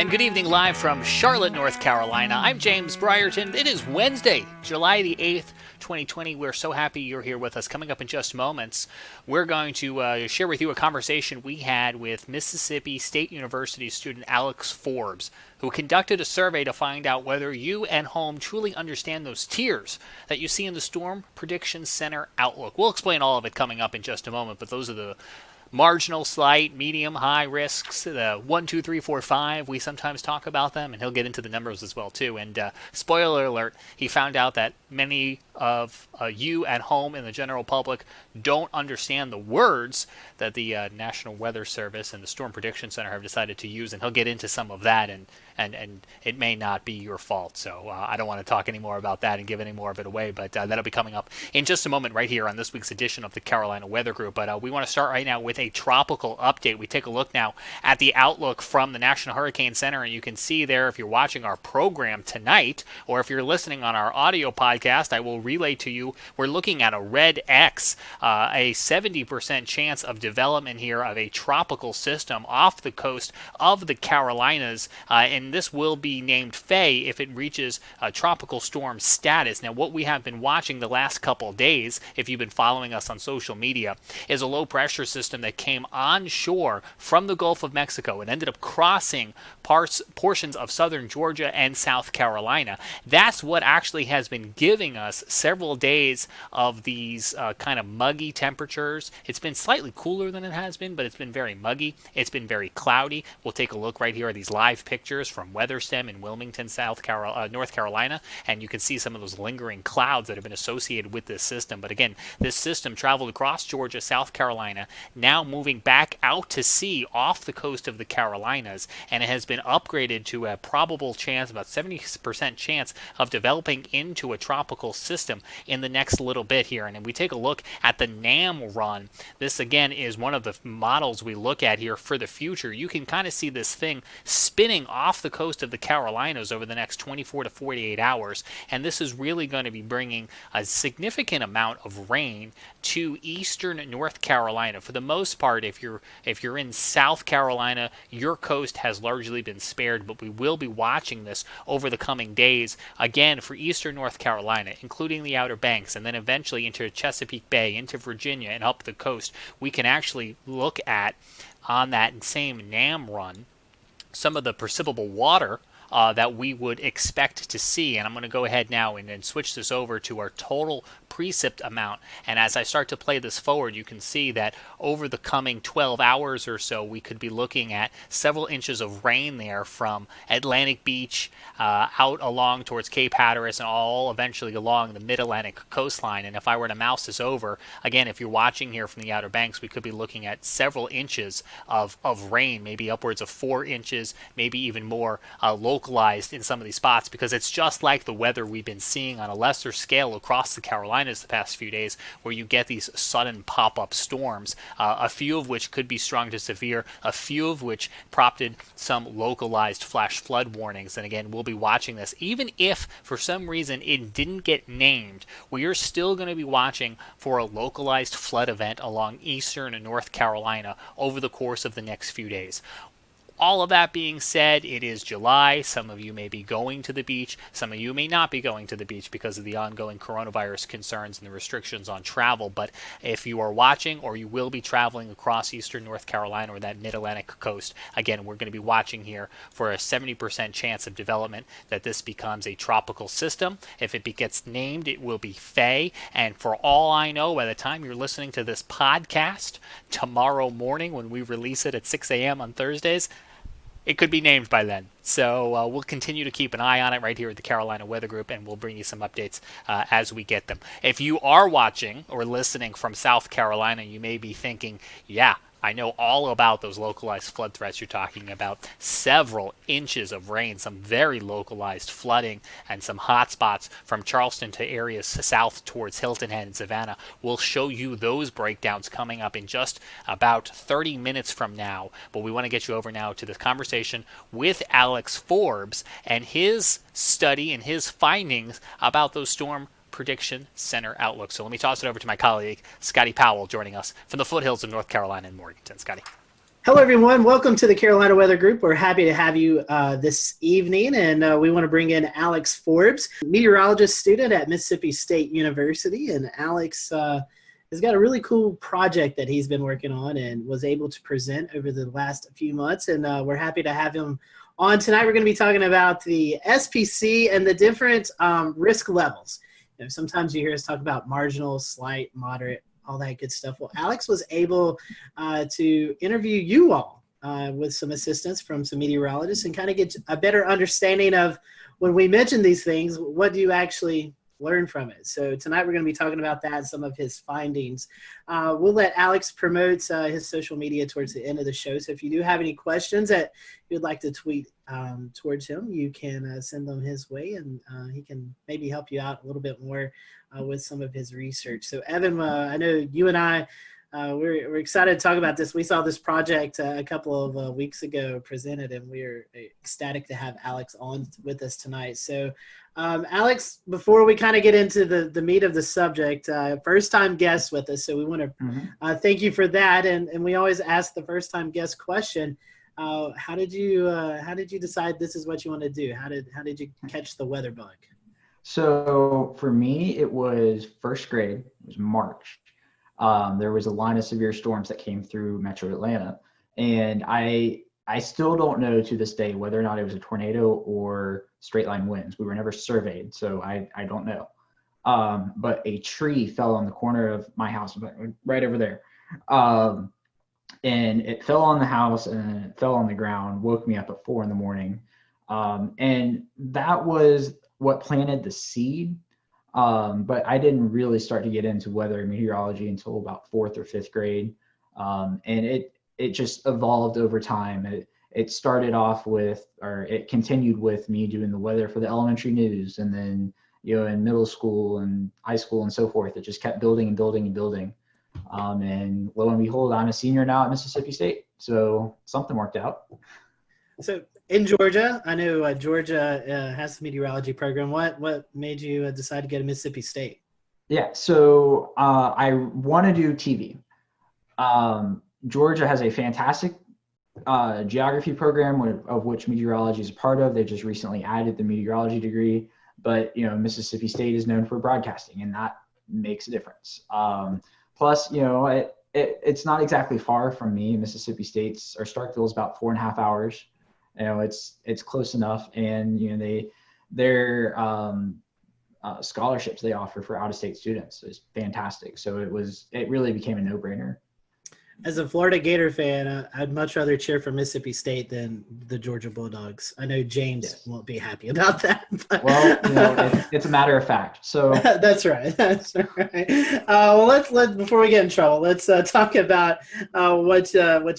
And good evening live from Charlotte, North Carolina. I'm James Brierton. It is Wednesday, July the 8th, 2020. We're so happy you're here with us. Coming up in just moments, we're going to share with you a conversation we had with Mississippi State University student Alex Forbes, who conducted a survey to find out whether you at home truly understand those tiers that you see in the Storm Prediction Center Outlook. We'll explain all of it coming up in just a moment, but those are the marginal, slight, medium, high risks, the 1, 2, 3, 4, 5, we sometimes talk about them, and he'll get into the numbers as well, too. And spoiler alert, he found out that many of you at home and the general public don't understand the words that the National Weather Service and the Storm Prediction Center have decided to use, and he'll get into some of that, and it may not be your fault. So I don't want to talk any more about that and give any more of it away, but that'll be coming up in just a moment right here on this week's edition of the Carolina Weather Group. But we want to start right now with a tropical update. We take a look now at the outlook from the National Hurricane Center, and you can see there if you're watching our program tonight, or if you're listening on our audio podcast, I will relay to you, we're looking at a red X, a 70% chance of development here of a tropical system off the coast of the Carolinas, and this will be named Faye if it reaches tropical storm status. Now, what we have been watching the last couple days, if you've been following us on social media, is a low pressure system that came onshore from the Gulf of Mexico and ended up crossing portions of southern Georgia and South Carolina. That's what actually has been giving us several days of these kind of muggy temperatures. It's been slightly cooler than it has been, but it's been very muggy. It's been very cloudy. We'll take a look right here at these live pictures from WeatherStem in Wilmington, North Carolina, and you can see some of those lingering clouds that have been associated with this system. But again, this system traveled across Georgia, South Carolina, now moving back out to sea off the coast of the Carolinas, and it has been upgraded to a probable chance, about 70% chance of developing into a tropical system in the next little bit here. And if we take a look at the NAM run, this again is one of the models we look at here for the future. You can kind of see this thing spinning off the coast of the Carolinas over the next 24 to 48 hours, and this is really going to be bringing a significant amount of rain to eastern North Carolina. For the most part, if you're in South Carolina, your coast has largely been spared, but we will be watching this over the coming days again for eastern North Carolina, including the Outer Banks, and then eventually into Chesapeake Bay, into Virginia, and up the coast. We can actually look at, on that same NAM run, some of the precipitable water that we would expect to see. And I'm going to go ahead now and switch this over to our total precip amount. And as I start to play this forward, you can see that over the coming 12 hours or so, we could be looking at several inches of rain there from Atlantic Beach out along towards Cape Hatteras and all eventually along the mid-Atlantic coastline. And if I were to mouse this over, again, if you're watching here from the Outer Banks, we could be looking at several inches of rain, maybe upwards of 4 inches, maybe even more localized in some of these spots, because it's just like the weather we've been seeing on a lesser scale across the Carolinas the past few days, where you get these sudden pop-up storms, a few of which could be strong to severe, a few of which prompted some localized flash flood warnings. And again, we'll be watching this. Even if for some reason it didn't get named, we are still going to be watching for a localized flood event along eastern North Carolina over the course of the next few days. All of that being said, it is July. Some of you may be going to the beach. Some of you may not be going to the beach because of the ongoing coronavirus concerns and the restrictions on travel. But if you are watching, or you will be traveling across eastern North Carolina or that mid-Atlantic coast, again, we're going to be watching here for a 70% chance of development that this becomes a tropical system. If it gets named, it will be Faye. And for all I know, by the time you're listening to this podcast tomorrow morning when we release it at 6 a.m. on Thursdays, it could be named by then. So we'll continue to keep an eye on it right here at the Carolina Weather Group, and we'll bring you some updates as we get them. If you are watching or listening from South Carolina, you may be thinking, yeah, I know all about those localized flood threats you're talking about. Several inches of rain, some very localized flooding, and some hot spots from Charleston to areas south towards Hilton Head and Savannah. We'll show you those breakdowns coming up in just about 30 minutes from now. But we want to get you over now to the conversation with Alex Forbes and his study and his findings about those storm Prediction Center outlook. So let me toss it over to my colleague, Scotty Powell, joining us from the foothills of North Carolina and Morganton. Scotty. Hello, everyone. Welcome to the Carolina Weather Group. We're happy to have you this evening, and we want to bring in Alex Forbes, meteorologist student at Mississippi State University. And Alex has got a really cool project that he's been working on and was able to present over the last few months. And we're happy to have him on tonight. We're going to be talking about the SPC and the different risk levels. You know, sometimes you hear us talk about marginal, slight, moderate, all that good stuff. Well, Alex was able to interview you all with some assistance from some meteorologists and kind of get a better understanding of when we mention these things, what do you actually learn from it? So tonight we're going to be talking about that and some of his findings. We'll let Alex promote his social media towards the end of the show. So if you do have any questions that you'd like to tweet towards him, you can send them his way, and he can maybe help you out a little bit more with some of his research. So Evan, I know you and I, we're excited to talk about this. We saw this project a couple of weeks ago presented, and we're ecstatic to have Alex on with us tonight. So Alex, before we kind of get into the meat of the subject, first time guest with us. So we want to thank you for that. And we always ask the first time guest question. How did you decide this is what you want to do? How did you catch the weather bug? So for me, it was first grade. It was March. There was a line of severe storms that came through Metro Atlanta, and I still don't know to this day whether or not it was a tornado or straight line winds. We were never surveyed, so I don't know. But a tree fell on the corner of my house, right over there, and it fell on the house and it fell on the ground. Woke me up at 4 a.m, and that was what planted the seed. But I didn't really start to get into weather meteorology until about 4th or 5th grade. And it just evolved over time. It started off with, or it continued with me doing the weather for the elementary news. And then, you know, in middle school and high school and so forth, it just kept building and building and building. And lo and behold, I'm a senior now at Mississippi State. So something worked out. So in Georgia, I know Georgia has the meteorology program. What made you decide to go to Mississippi State? Yeah, so I want to do TV. Georgia has a fantastic geography program of which meteorology is a part of. They just recently added the meteorology degree, but you know, Mississippi State is known for broadcasting, and that makes a difference. Plus, you know, it's not exactly far from me. Mississippi State's, or Starkville, is about 4.5 hours. You know, it's close enough, and you know, their scholarships they offer for out-of-state students is fantastic. So it really became a no-brainer. As a Florida Gator fan, I'd much rather cheer for Mississippi State than the Georgia Bulldogs. I know James won't be happy about that. But well, you know, it's a matter of fact. So that's right. That's right. Well, let's before we get in trouble, let's talk about what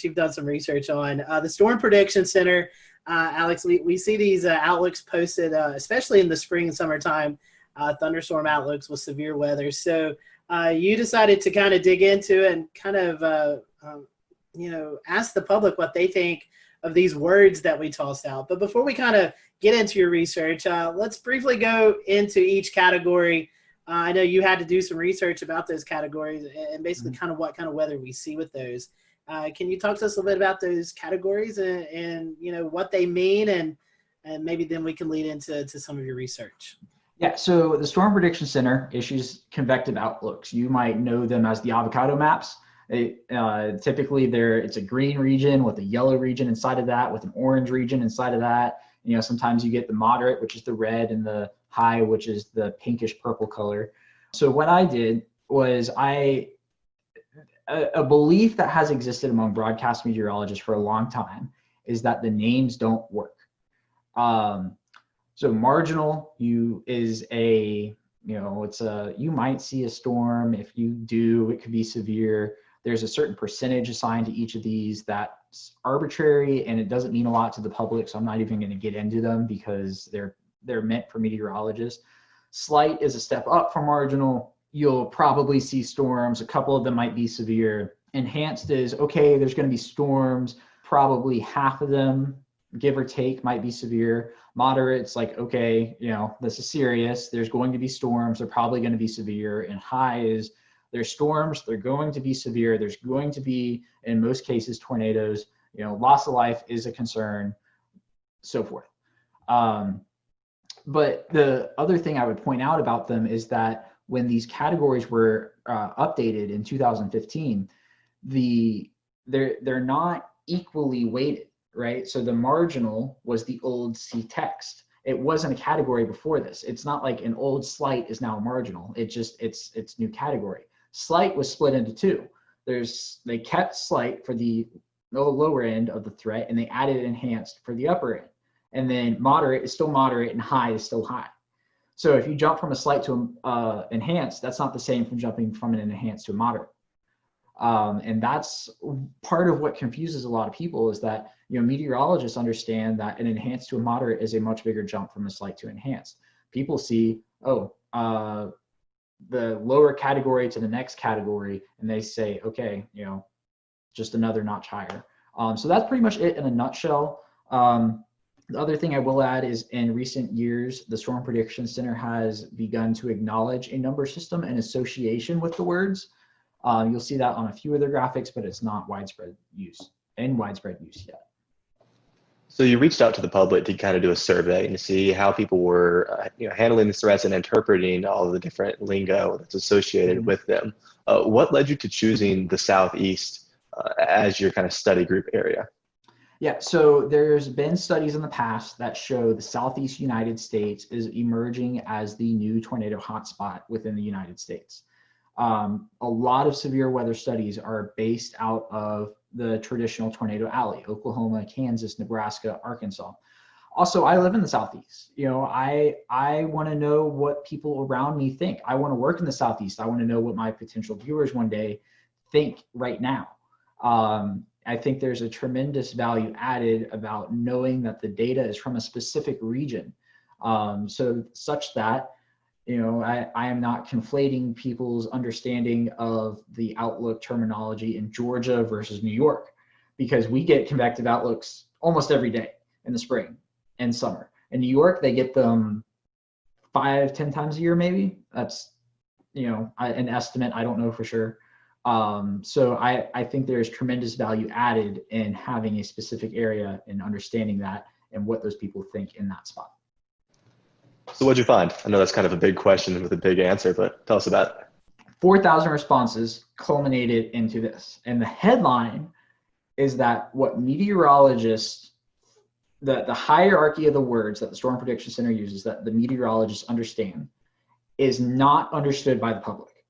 you've done some research on. The Storm Prediction Center, Alex. We see these outlooks posted, especially in the spring and summertime, thunderstorm outlooks with severe weather. So you decided to kind of dig into it and kind of ask the public what they think of these words that we tossed out. But before we kind of get into your research, let's briefly go into each category. I know you had to do some research about those categories and basically kind of what kind of weather we see with those. Can you talk to us a little bit about those categories and you know, what they mean, and maybe then we can lead into some of your research? Yeah, so the Storm Prediction Center issues convective outlooks. You might know them as the avocado maps. Typically, it's a green region with a yellow region inside of that, with an orange region inside of that. You know, sometimes you get the moderate, which is the red, and the high, which is the pinkish purple color. So what I did was a belief that has existed among broadcast meteorologists for a long time is that the names don't work. So marginal you might see a storm. If you do, it could be severe. There's a certain percentage assigned to each of these that's arbitrary, and it doesn't mean a lot to the public. So I'm not even going to get into them because they're meant for meteorologists. Slight is a step up from marginal. You'll probably see storms. A couple of them might be severe. Enhanced is, okay, there's going to be storms. Probably half of them, give or take, might be severe. Moderate's like, okay, you know, this is serious. There's going to be storms. They're probably going to be severe. And high is There's storms, they're going to be severe. There's going to be, in most cases, tornadoes. Loss of life is a concern, so forth. But the other thing I would point out about them is that when these categories were updated in 2015, they're not equally weighted, right? So the marginal was the old C text. It wasn't a category before this. It's not like an old slight is now marginal. It's new category. Slight was split into two. They kept slight for the lower end of the threat, and they added enhanced for the upper end. And then moderate is still moderate, and high is still high. So if you jump from a slight to enhanced, that's not the same from jumping from an enhanced to a moderate. And that's part of what confuses a lot of people, is that meteorologists understand that an enhanced to a moderate is a much bigger jump from a slight to enhanced. People see, the lower category to the next category, and they say, okay, just another notch higher. So that's pretty much it in a nutshell. The other thing I will add is, in recent years, the Storm Prediction Center has begun to acknowledge a number system in association with the words. You'll see that on a few of their graphics, but it's not widespread use yet. So you reached out to the public to kind of do a survey and to see how people were handling the threats and interpreting all of the different lingo that's associated with them. What led you to choosing the Southeast as your kind of study group area? Yeah, so there's been studies in the past that show the Southeast United States is emerging as the new tornado hotspot within the United States. A lot of severe weather studies are based out of the traditional tornado alley: Oklahoma, Kansas, Nebraska, Arkansas. Also, I live in the Southeast. I want to know what people around me think. I want to work in the Southeast. I want to know what my potential viewers one day think right now. I think there's a tremendous value added about knowing that the data is from a specific region, so such that I am not conflating people's understanding of the outlook terminology in Georgia versus New York, because we get convective outlooks almost every day in the spring and summer. In New York, they get them 5-10 times a year, maybe. That's an estimate. I don't know for sure. So I think there's tremendous value added in having a specific area and understanding that and what those people think in that spot. So what'd you find? I know that's kind of a big question with a big answer, but tell us about it. 4,000 responses culminated into this. And the headline is that what meteorologists, the hierarchy of the words that the Storm Prediction Center uses, that the meteorologists understand, is not understood by the public.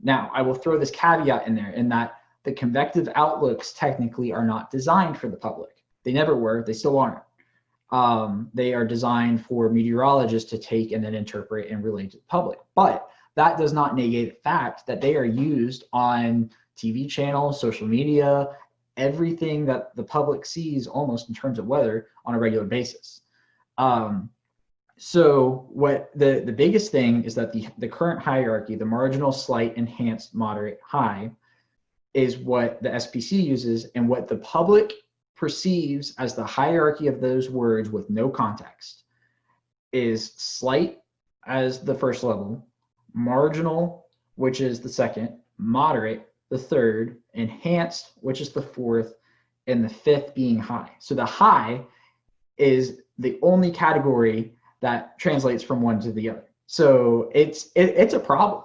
Now, I will throw this caveat in there, in that the convective outlooks technically are not designed for the public. They never were. They still aren't. They are designed for meteorologists to take and then interpret and relate to the public. But that does not negate the fact that they are used on TV channels, social media, everything that the public sees almost in terms of weather on a regular basis. So what the biggest thing is that the current hierarchy, the marginal, slight, enhanced, moderate, high, is what the SPC uses, and what the public perceives as the hierarchy of those words with no context is slight as the first level, marginal, which is the second, moderate, the third, enhanced, which is the fourth, and the fifth being high. So the high is the only category that translates from one to the other. So it's a problem.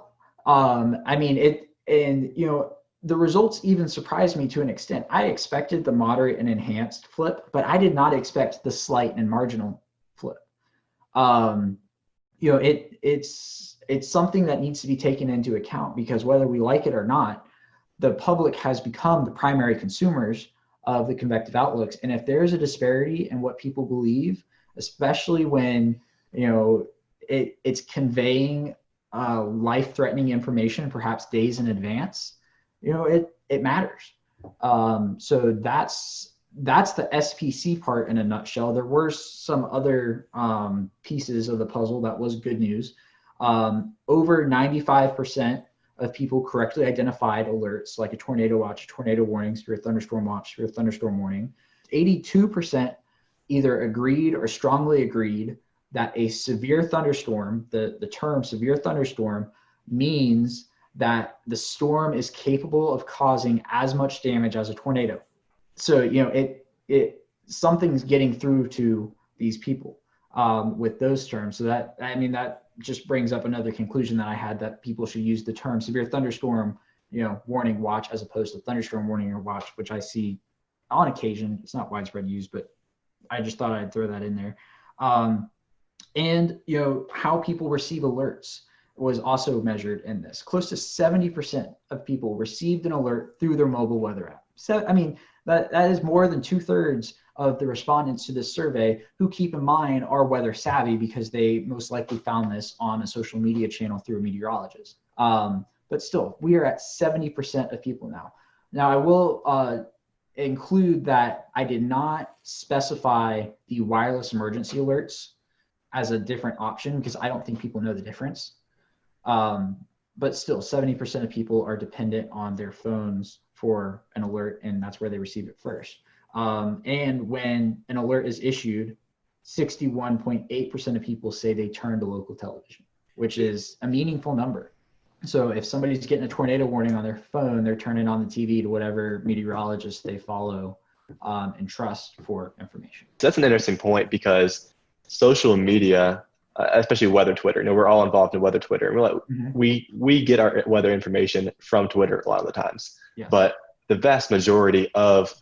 The results even surprised me to an extent. I expected the moderate and enhanced flip, but I did not expect the slight and marginal flip. It's something that needs to be taken into account, because whether we like it or not, the public has become the primary consumers of the convective outlooks. And if there's a disparity in what people believe, especially when it's conveying life-threatening information, perhaps days in advance, it matters. So that's the SPC part in a nutshell. There were some other pieces of the puzzle that was good news. Over 95% of people correctly identified alerts like a tornado watch, a tornado warning, severe thunderstorm watch, severe thunderstorm warning. 82% either agreed or strongly agreed that a severe thunderstorm, the term severe thunderstorm, means that the storm is capable of causing as much damage as a tornado. So, you know, something's getting through to these people with those terms. So that, I mean, that just brings up another conclusion that I had, that people should use the term severe thunderstorm, you know, warning watch, as opposed to thunderstorm warning or watch, which I see on occasion. It's not widespread use, but I just thought I'd throw that in there. And, you know, how people receive alerts was also measured in this. Close to 70% of people received an alert through their mobile weather app. So, I mean, that is more than 2/3 of the respondents to this survey, who, keep in mind, are weather savvy because they most likely found this on a social media channel through a meteorologist. But still, we are at 70% of people now. Now, I will include that I did not specify the wireless emergency alerts as a different option because I don't think people know the difference. But still, 70% of people are dependent on their phones for an alert, and that's where they receive it first. And when an alert is issued, 61.8% of people say they turn to local television, which is a meaningful number. So if somebody's getting a tornado warning on their phone, they're turning on the TV to whatever meteorologist they follow and trust for information. That's an interesting point, because social media, especially weather Twitter, you know, we're all involved in weather Twitter. We're like, we get our weather information from Twitter a lot of the times. Yes. But the vast majority of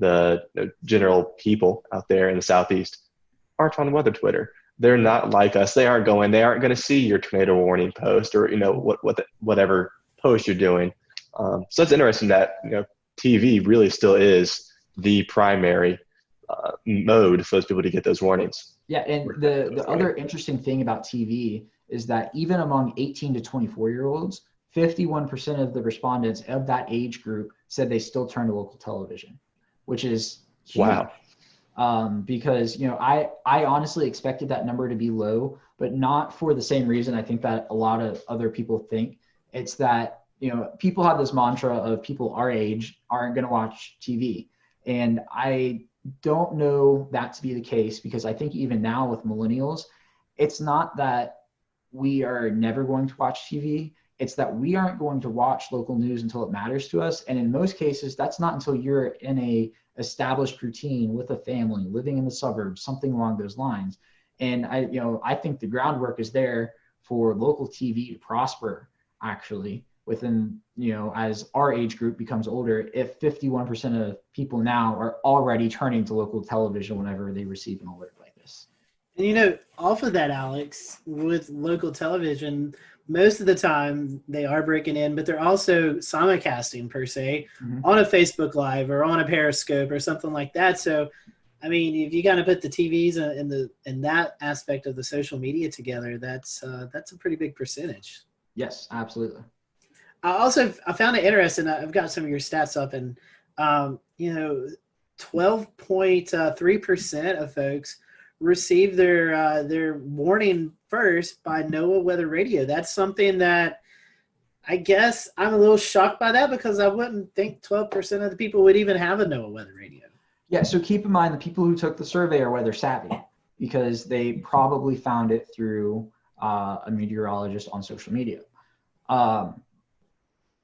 the general people out there in the Southeast aren't on weather Twitter. They're not like us. They aren't going to see your tornado warning post, or, you know, whatever post you're doing. So it's interesting that, you know, TV really still is the primary mode for those people to get those warnings. Yeah, and the other interesting thing about TV is that even among 18 to 24-year-olds, 51% of the respondents of that age group said they still turn to local television, which is huge. Wow. Because, you know, I honestly expected that number to be low, but not for the same reason I think that a lot of other people think. It's that, you know, people have this mantra of people our age aren't going to watch TV. And I don't know that to be the case, because I think even now with millennials, it's not that we are never going to watch TV. It's that we aren't going to watch local news until it matters to us. And in most cases, that's not until you're in a established routine with a family, living in the suburbs, something along those lines. And I think the groundwork is there for local TV to prosper, actually, within, you know, as our age group becomes older, if 51% of people now are already turning to local television whenever they receive an alert like this. And, you know, off of that, Alex, with local television, most of the time they are breaking in, but they're also simulcasting per se on a Facebook Live or on a Periscope or something like that. So, I mean, if you kind of put the TVs in that aspect of the social media together, that's a pretty big percentage. Yes, absolutely. I found it interesting. I've got some of your stats up, and 12.3% of folks receive their warning first by NOAA Weather Radio. That's something that I guess I'm a little shocked by that, because I wouldn't think 12% of the people would even have a NOAA Weather Radio. Yeah, so keep in mind the people who took the survey are weather savvy, because they probably found it through a meteorologist on social media.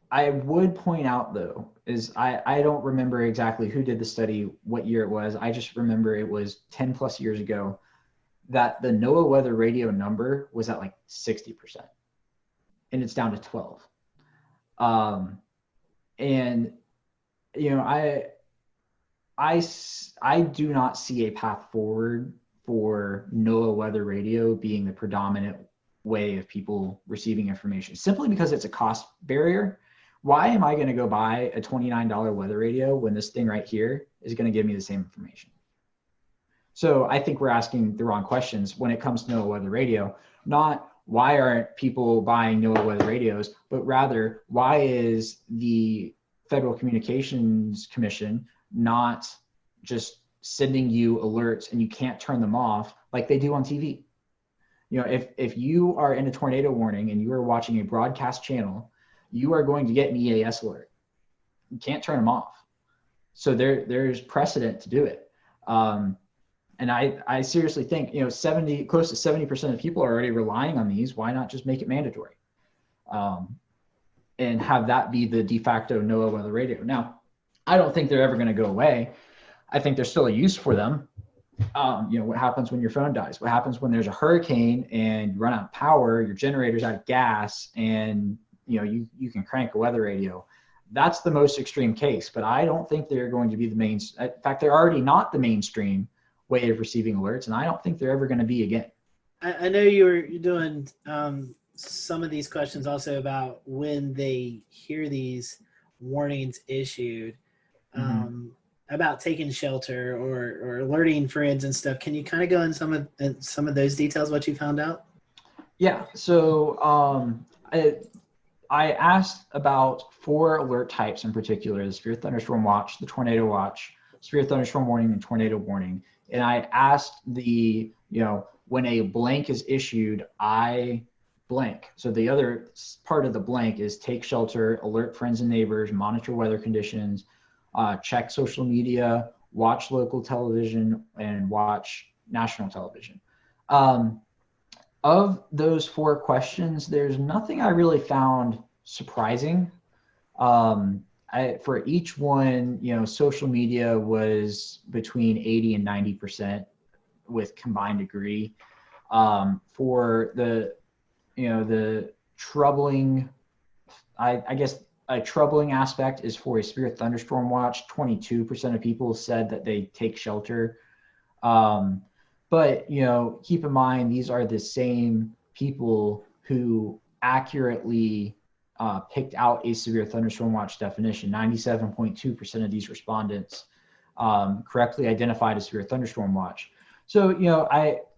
I would point out, though, is I don't remember exactly who did the study, what year it was. I just remember it was 10 plus years ago, that the NOAA Weather Radio number was at like 60%, and it's down to 12. And, you know, I do not see a path forward for NOAA Weather Radio being the predominant way of people receiving information, simply because it's a cost barrier. Why am I going to go buy a $29 weather radio when this thing right here is going to give me the same information? So I think we're asking the wrong questions when it comes to NOAA Weather Radio. Not why aren't people buying NOAA Weather radios, but rather why is the Federal Communications Commission not just sending you alerts and you can't turn them off like they do on TV? You know, if you are in a tornado warning and you are watching a broadcast channel, you are going to get an EAS alert. You can't turn them off. So there's precedent to do it. And I seriously think, you know, close to 70% of people are already relying on these. Why not just make it mandatory? and have that be the de facto NOAA weather radio. Now, I don't think they're ever going to go away. I think there's still a use for them. What happens when your phone dies? What happens when there's a hurricane and you run out of power, your generator's out of gas, and you can crank a weather radio? That's the most extreme case, but I don't think they're going to be the main. In fact, they're already not the mainstream way of receiving alerts, and I don't think they're ever going to be again. I know you're doing some of these questions also about when they hear these warnings issued, about taking shelter or alerting friends and stuff. Can you kind of go in some of those details, what you found out? Yeah. So I asked about 4 alert types in particular: the severe thunderstorm watch, the tornado watch, severe thunderstorm warning, and tornado warning. And I asked when a blank is issued, I blank. So the other part of the blank is take shelter, alert friends and neighbors, monitor weather conditions, check social media, watch local television, and watch national television. Of those 4 questions, there's nothing I really found surprising. For each one, social media was between 80 and 90% with combined degree. For the troubling, I guess a troubling aspect is for a severe thunderstorm watch. 22% of people said that they take shelter. But keep in mind, these are the same people who accurately picked out a severe thunderstorm watch definition. 97.2% of these respondents correctly identified a severe thunderstorm watch. So,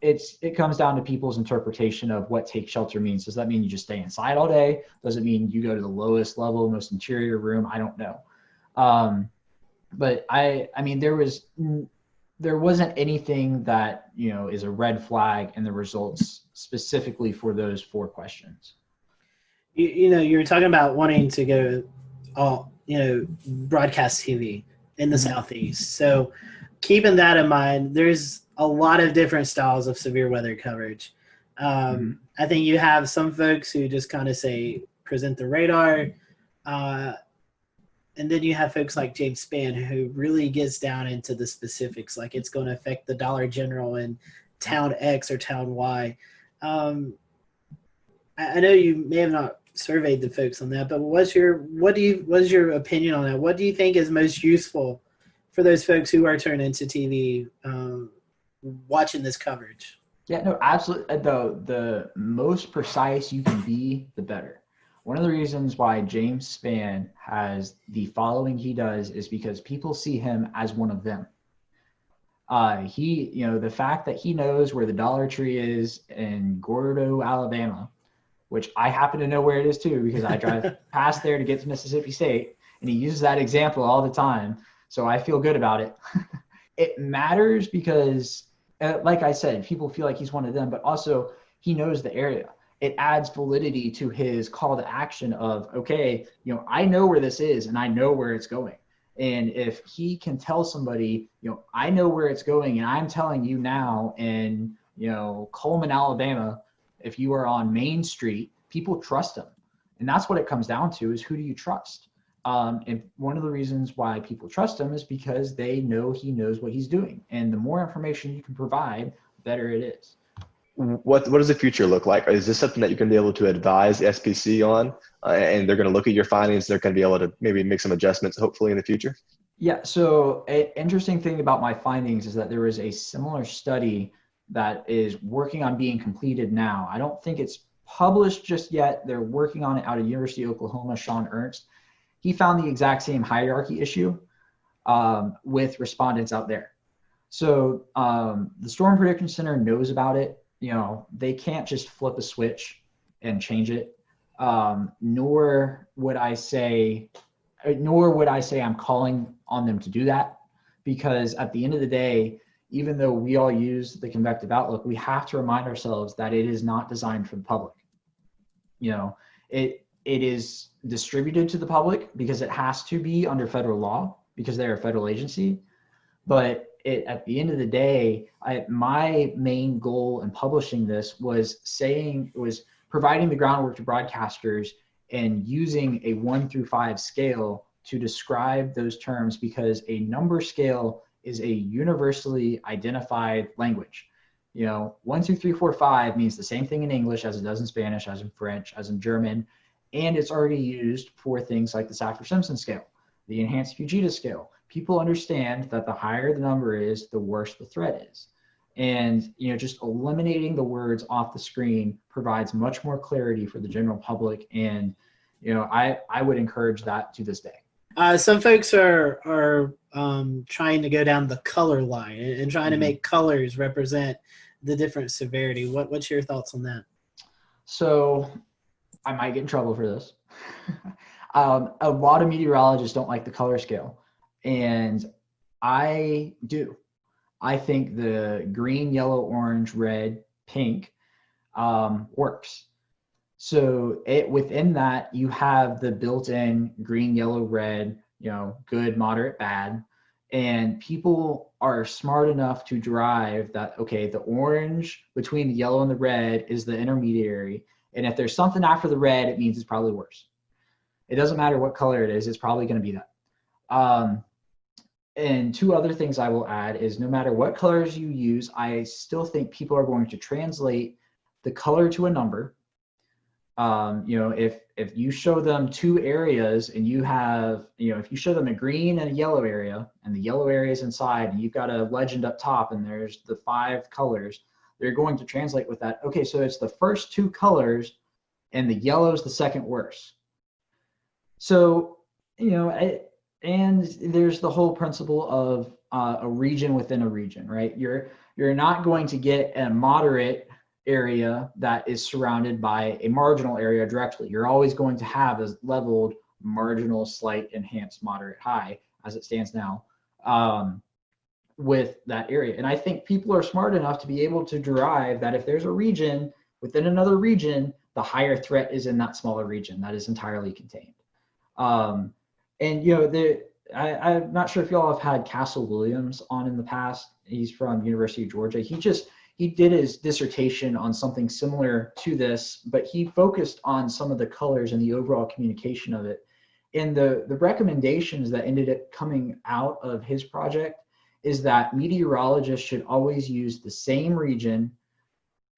it comes down to people's interpretation of what take shelter means. Does that mean you just stay inside all day? Does it mean you go to the lowest level, most interior room? I don't know. But there wasn't anything that, is a red flag in the results specifically for those 4 questions. You were talking about wanting to go broadcast TV in the Southeast. So keeping that in mind, there's a lot of different styles of severe weather coverage. I think you have some folks who just kind of say, present the radar. And then you have folks like James Spann, who really gets down into the specifics, like it's going to affect the Dollar General in town X or town Y. I know you may have not surveyed the folks on that, but what is your opinion on that? What do you think is most useful for those folks who are turning into TV, watching this coverage? Yeah, no, absolutely. The most precise you can be, the better. One of the reasons why James Spann has the following he does is because people see him as one of them. The fact that he knows where the Dollar Tree is in Gordo, Alabama, which I happen to know where it is too, because I drive past there to get to Mississippi State, and he uses that example all the time. So I feel good about it. It matters because, like I said, people feel like he's one of them, but also he knows the area. It adds validity to his call to action of, okay, I know where this is and I know where it's going. And if he can tell somebody, I know where it's going and I'm telling you now in, Coleman, Alabama, if you are on Main Street, people trust him. And that's what it comes down to, is who do you trust? And one of the reasons why people trust him is because they know he knows what he's doing. And the more information you can provide, the better it is. What does the future look like? Is this something that you can be able to advise the SPC on, and they're going to look at your findings? They're going to be able to maybe make some adjustments, hopefully, in the future? Yeah. So an interesting thing about my findings is that there is a similar study that is working on being completed now. I don't think it's published just yet. They're working on it out of University of Oklahoma, Sean Ernst. He found the exact same hierarchy issue with respondents out there. So the Storm Prediction Center knows about it. They can't just flip a switch and change it. Nor would I say I'm calling on them to do that, because at the end of the day, even though we all use the convective outlook, we have to remind ourselves that it is not designed for the public. It is distributed to the public because it has to be under federal law, because they're a federal agency. But at the end of the day, my main goal in publishing this was providing the groundwork to broadcasters and using a 1 through 5 scale to describe those terms, because a number scale is a universally identified language. 1, 2, 3, 4, 5 means the same thing in English as it does in Spanish, as in French, as in German, and it's already used for things like the Saffir-Simpson scale, the enhanced Fujita scale. People understand that the higher the number is, the worse the threat is. And just eliminating the words off the screen provides much more clarity for the general public, and I would encourage that to this day. Some folks are trying to go down the color line and trying to make colors represent the different severity. What's your thoughts on that? So I might get in trouble for this. A lot of meteorologists don't like the color scale, and I do. I think the green, yellow, orange, red, pink works. So within that, you have the built-in green, yellow, red, good, moderate, bad. And people are smart enough to derive that, okay, the orange between the yellow and the red is the intermediary. And if there's something after the red, it means it's probably worse. It doesn't matter what color it is, it's probably going to be that. And two other things I will add is, no matter what colors you use, I still think people are going to translate the color to a number. If you show them two areas and you have, if you show them a green and a yellow area, and the yellow area is inside, and you've got a legend up top and there's the 5 colors, they're going to translate with that. Okay, so it's the first 2 colors and the yellow is the second worst. So, and there's the whole principle of a region within a region, right? You're not going to get a moderate area that is surrounded by a marginal area directly. You're always going to have a leveled marginal, slight, enhanced, moderate, high, as it stands now, with that area. And I think people are smart enough to be able to derive that if there's a region within another region, the higher threat is in that smaller region that is entirely contained. I'm not sure if y'all have had Castle Williams on in the past. He's from University of Georgia. He did his dissertation on something similar to this, but he focused on some of the colors and the overall communication of it. And the recommendations that ended up coming out of his project is that meteorologists should always use the same region,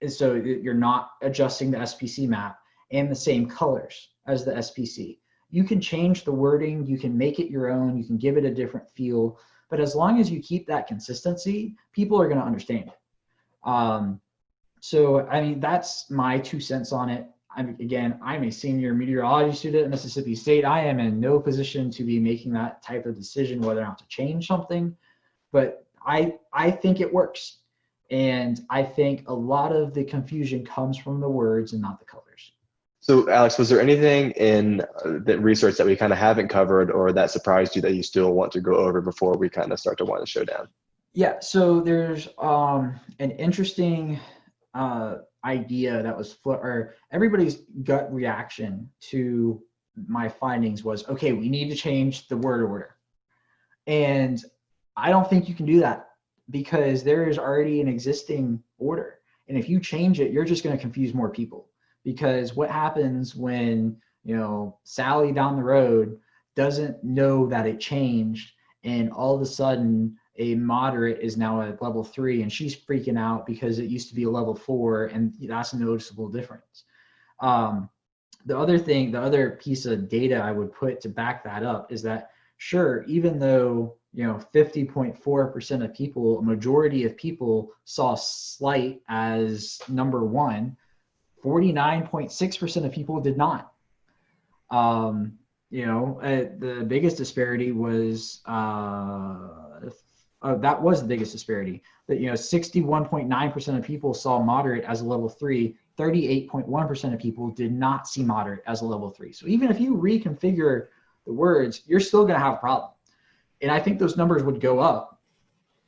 so you're not adjusting the SPC map, and the same colors as the SPC. You can change the wording, you can make it your own, you can give it a different feel, but as long as you keep that consistency, people are going to understand it. So, I mean, that's my 2 cents on it. I'm a senior meteorology student at Mississippi State. I am in no position to be making that type of decision whether or not to change something, but I think it works. And I think a lot of the confusion comes from the words and not the colors. So, Alex, was there anything in the research that we kind of haven't covered or that surprised you that you still want to go over before we kind of start to wind the show down? Yeah, so there's an interesting idea that was or everybody's gut reaction to my findings was, okay, we need to change the word order. And I don't think you can do that, because there is already an existing order. And if you change it, you're just going to confuse more people. Because what happens when, Sally down the road doesn't know that it changed, and all of a sudden a moderate is now at level 3 and she's freaking out because it used to be a level 4, and that's a noticeable difference. The other piece of data I would put to back that up is that, sure, even though 50.4% of people, a majority of people saw slight as number 1, 49.6% of people did not. The biggest disparity was that was the biggest disparity. That 61.9% of people saw moderate as a level 3. 38.1% of people did not see moderate as a level 3. So even if you reconfigure the words, you're still going to have a problem. And I think those numbers would go up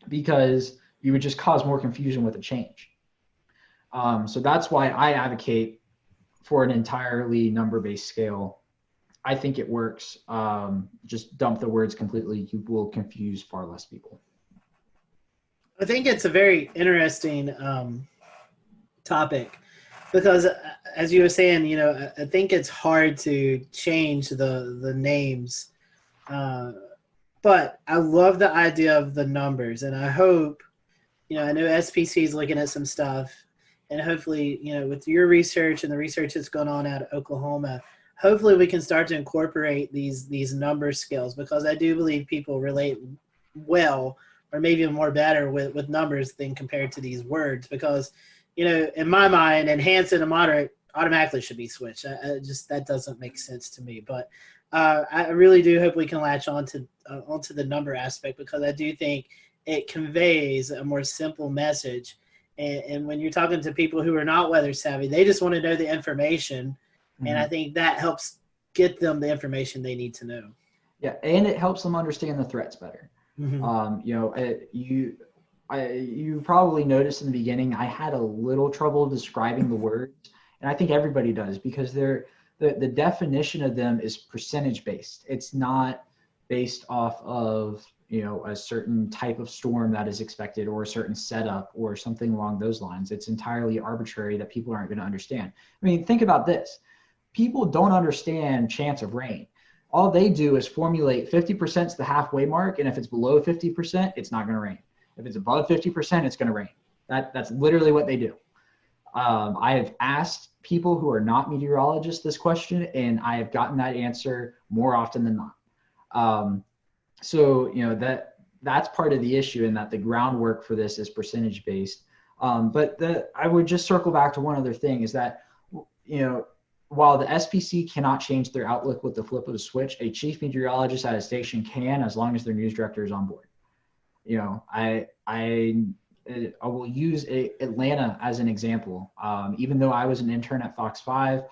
because you would just cause more confusion with the change. So that's why I advocate for an entirely number-based scale. I think it works. Just dump the words completely. You will confuse far less people. I think it's a very interesting topic, because as you were saying, I think it's hard to change the names, but I love the idea of the numbers, and I hope, I know SPC is looking at some stuff, and hopefully, with your research and the research that's going on out of Oklahoma, hopefully we can start to incorporate these number scales, because I do believe people relate well, or maybe even more better with numbers than compared to these words, because, in my mind, enhanced and moderate automatically should be switched. That doesn't make sense to me. But I really do hope we can latch onto the number aspect, because I do think it conveys a more simple message. And when you're talking to people who are not weather savvy, they just want to know the information. Mm-hmm. And I think that helps get them the information they need to know. Yeah, and it helps them understand the threats better. Mm-hmm. You probably noticed in the beginning, I had a little trouble describing the words, and I think everybody does, because the definition of them is percentage based. It's not based off of, a certain type of storm that is expected, or a certain setup, or something along those lines. It's entirely arbitrary that people aren't going to understand. I mean, think about this. People don't understand chance of rain. All they do is formulate 50% is the halfway mark, and if it's below 50%, it's not going to rain. If it's above 50%, it's going to rain. That's literally what they do. I have asked people who are not meteorologists this question, and I have gotten that answer more often than not. So that's part of the issue, in that the groundwork for this is percentage based. But I would just circle back to one other thing, is that, while the SPC cannot change their outlook with the flip of a switch, a chief meteorologist at a station can, as long as their news director is on board. I will use Atlanta as an example. Even though I was an intern at Fox 5,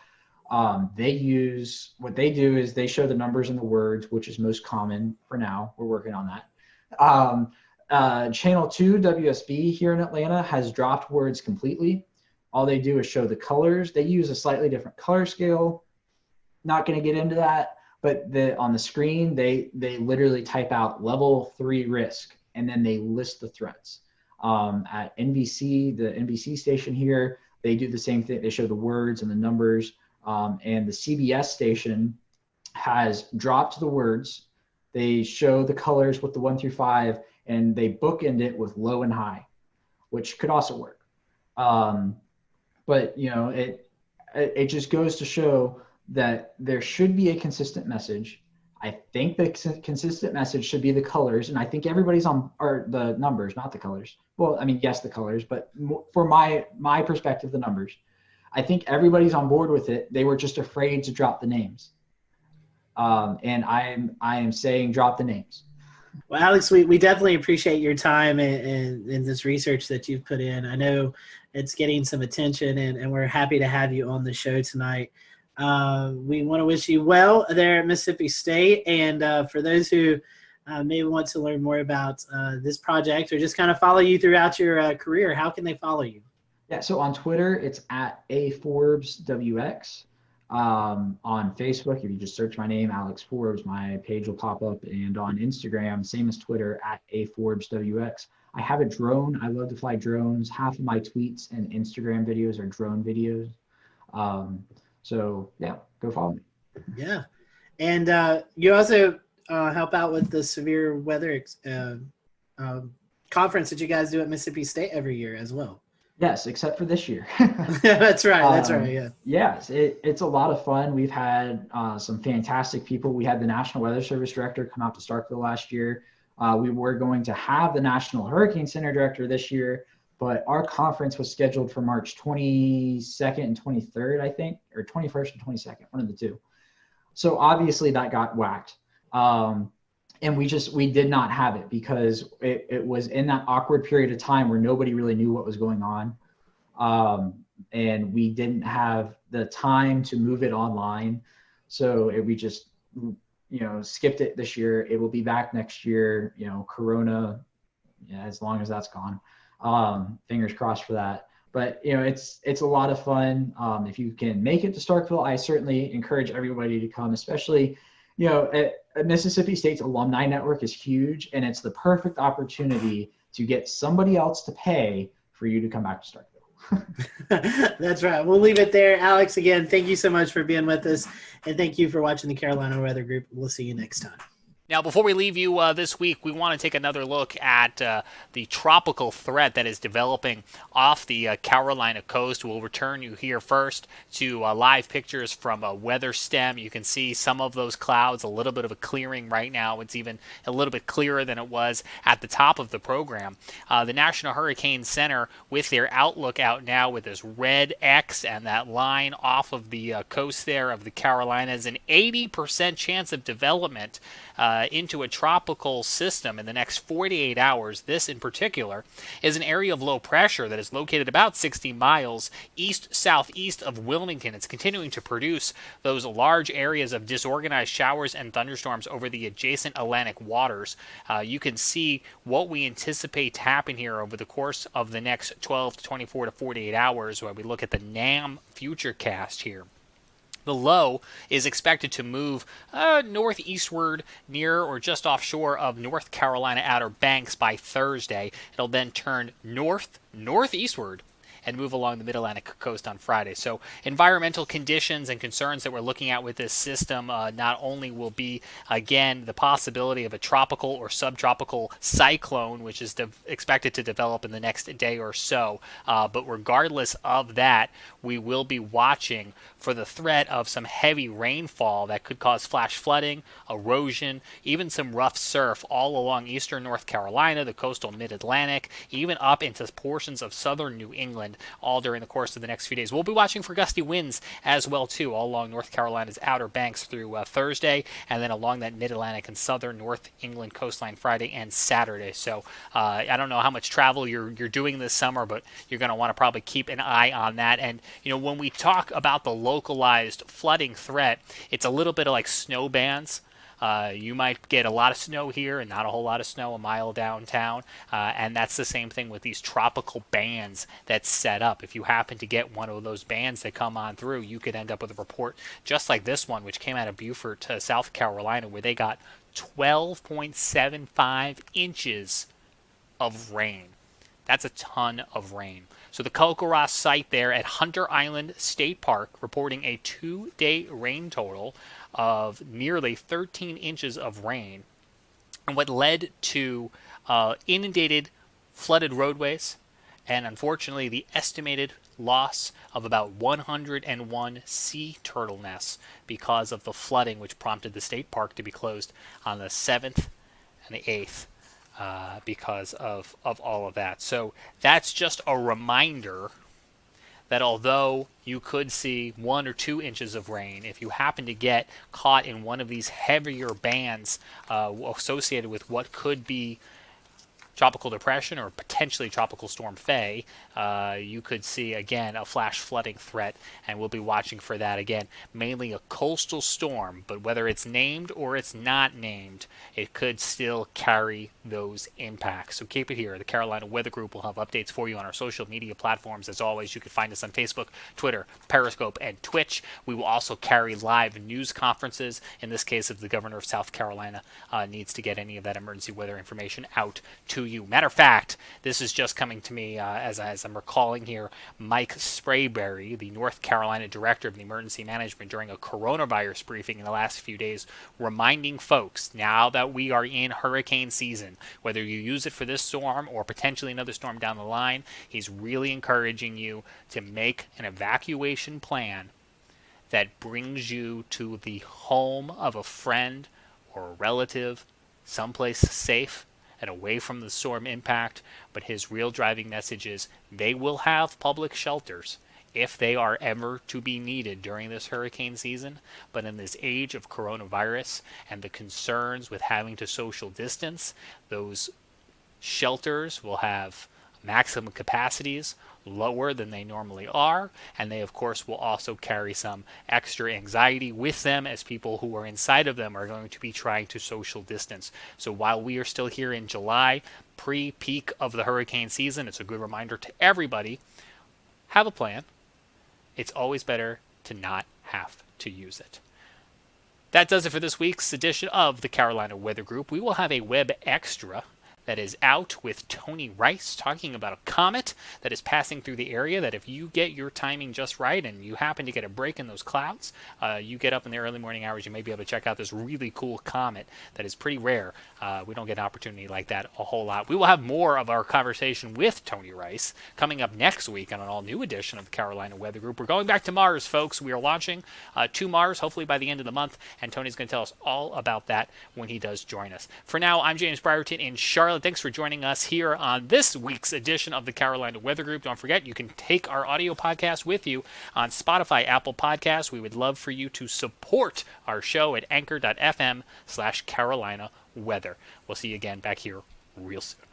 what they do is they show the numbers and the words, which is most common for now. We're working on that. Channel 2 WSB here in Atlanta has dropped words completely. All they do is show the colors. They use a slightly different color scale. Not going to get into that, but on the screen, they literally type out level 3 risk, and then they list the threats. At NBC, the NBC station here, they do the same thing. They show the words and the numbers. And the CBS station has dropped the words. They show the colors with the 1 through 5, and they bookend it with low and high, which could also work. But it just goes to show that there should be a consistent message. I think the consistent message should be the colors, and I think everybody's or the numbers, not the colors. Well, I mean, yes, the colors, but for my perspective, the numbers. I think everybody's on board with it. They were just afraid to drop the names. And I am saying drop the names. Well, Alex, we definitely appreciate your time and this research that you've put in. I know it's getting some attention, and we're happy to have you on the show tonight. We want to wish you well there at Mississippi State. And for those who may want to learn more about this project, or just kind of follow you throughout your career, how can they follow you? Yeah, so on Twitter, it's at @AForbesWX. On Facebook, if you just search my name, Alex Forbes, my page will pop up. And on Instagram, same as Twitter, at @AForbesWX. I have a drone. I love to fly drones. Half of my tweets and Instagram videos are drone videos. So yeah, go follow me. Yeah. And you also help out with the severe weather conference that you guys do at Mississippi State every year as well. Yes, except for this year. That's right. That's right. Yeah. Yes, it's a lot of fun. We've had some fantastic people. We had the National Weather Service director come out to Starkville last year. We were going to have the National Hurricane Center director this year, but our conference was scheduled for March 22nd and 23rd, I think, or 21st and 22nd, one of the two. So obviously that got whacked. And we did not have it because it was in that awkward period of time where nobody really knew what was going on. And we didn't have the time to move it online. So we just, skipped it this year. It will be back next year, Corona, as long as that's gone. Fingers crossed for that. But, it's a lot of fun. If you can make it to Starkville, I certainly encourage everybody to come, especially, Mississippi State's alumni network is huge, and it's the perfect opportunity to get somebody else to pay for you to come back to Starkville. That's right. We'll leave it there. Alex, again, thank you so much for being with us, and thank you for watching the Carolina Weather Group. We'll see you next time. Now, before we leave you this week, we want to take another look at the tropical threat that is developing off the Carolina coast. We'll return you here first to live pictures from WeatherStem. You can see some of those clouds, a little bit of a clearing right now. It's even a little bit clearer than it was at the top of the program. The National Hurricane Center, with their outlook out now with this red X and that line off of the coast there of the Carolinas, an 80% chance of development into a tropical system in the next 48 hours. This in particular is an area of low pressure that is located about 60 miles east-southeast of Wilmington. It's continuing to produce those large areas of disorganized showers and thunderstorms over the adjacent Atlantic waters. You can see what we anticipate to happen here over the course of the next 12 to 24 to 48 hours when we look at the NAM futurecast here. The low is expected to move northeastward near or just offshore of North Carolina Outer Banks by Thursday. It'll then turn northeastward and move along the mid-Atlantic coast on Friday. So environmental conditions and concerns that we're looking at with this system not only will be, again, the possibility of a tropical or subtropical cyclone, which is expected to develop in the next day or so, but regardless of that, we will be watching for the threat of some heavy rainfall that could cause flash flooding, erosion, even some rough surf all along eastern North Carolina, the coastal mid-Atlantic, even up into portions of southern New England, all during the course of the next few days. We'll be watching for gusty winds as well, too, all along North Carolina's Outer Banks through Thursday, and then along that mid-Atlantic and southern North England coastline Friday and Saturday. So I don't know how much travel you're doing this summer, but you're going to want to probably keep an eye on that. And, you know, when we talk about the localized flooding threat, it's a little bit of like snow bands. You might get a lot of snow here and not a whole lot of snow a mile downtown, and that's the same thing with these tropical bands that's set up. If you happen to get one of those bands that come on through, you could end up with a report just like this one, which came out of Beaufort, South Carolina, where they got 12.75 inches of rain. That's a ton of rain. So the Kokorah site there at Hunter Island State Park reporting a 2-day rain total of nearly 13 inches of rain, and what led to inundated, flooded roadways, and unfortunately the estimated loss of about 101 sea turtle nests because of the flooding, which prompted the state park to be closed on the 7th and the 8th. Because of all of that. So that's just a reminder that although you could see 1 or 2 inches of rain, if you happen to get caught in one of these heavier bands associated with what could be tropical depression or potentially tropical storm Faye, you could see again a flash flooding threat, and we'll be watching for that again. Mainly a coastal storm, but whether it's named or it's not named, it could still carry those impacts. So keep it here. The Carolina Weather Group will have updates for you on our social media platforms. As always, you can find us on Facebook, Twitter, Periscope, and Twitch. We will also carry live news conferences. In this case, if the governor of South Carolina needs to get any of that emergency weather information out to you. Matter of fact, this is just coming to me as I'm recalling here, Mike Sprayberry, the North Carolina Director of the Emergency Management, during a coronavirus briefing in the last few days, reminding folks now that we are in hurricane season, whether you use it for this storm or potentially another storm down the line, he's really encouraging you to make an evacuation plan that brings you to the home of a friend or a relative, someplace safe and away from the storm impact. But his real driving message is they will have public shelters if they are ever to be needed during this hurricane season. But in this age of coronavirus and the concerns with having to social distance, those shelters will have maximum capacities lower than they normally are, and they of course will also carry some extra anxiety with them, as people who are inside of them are going to be trying to social distance. So while we are still here in July, pre-peak of the hurricane season, it's a good reminder to everybody, have a plan. It's always better to not have to use it. That does it for this week's edition of the Carolina Weather Group. We will have a web extra that is out with Tony Rice talking about a comet that is passing through the area, that if you get your timing just right and you happen to get a break in those clouds, you get up in the early morning hours, you may be able to check out this really cool comet that is pretty rare. We don't get an opportunity like that a whole lot. We will have more of our conversation with Tony Rice coming up next week on an all-new edition of the Carolina Weather Group. We're going back to Mars, folks. We are launching to Mars, hopefully by the end of the month, and Tony's going to tell us all about that when he does join us. For now, I'm James Brierton in Charlotte. Thanks for joining us here on this week's edition of the Carolina Weather Group. Don't forget, you can take our audio podcast with you on Spotify, Apple Podcasts. We would love for you to support our show at anchor.fm/Carolina Weather. We'll see you again back here real soon.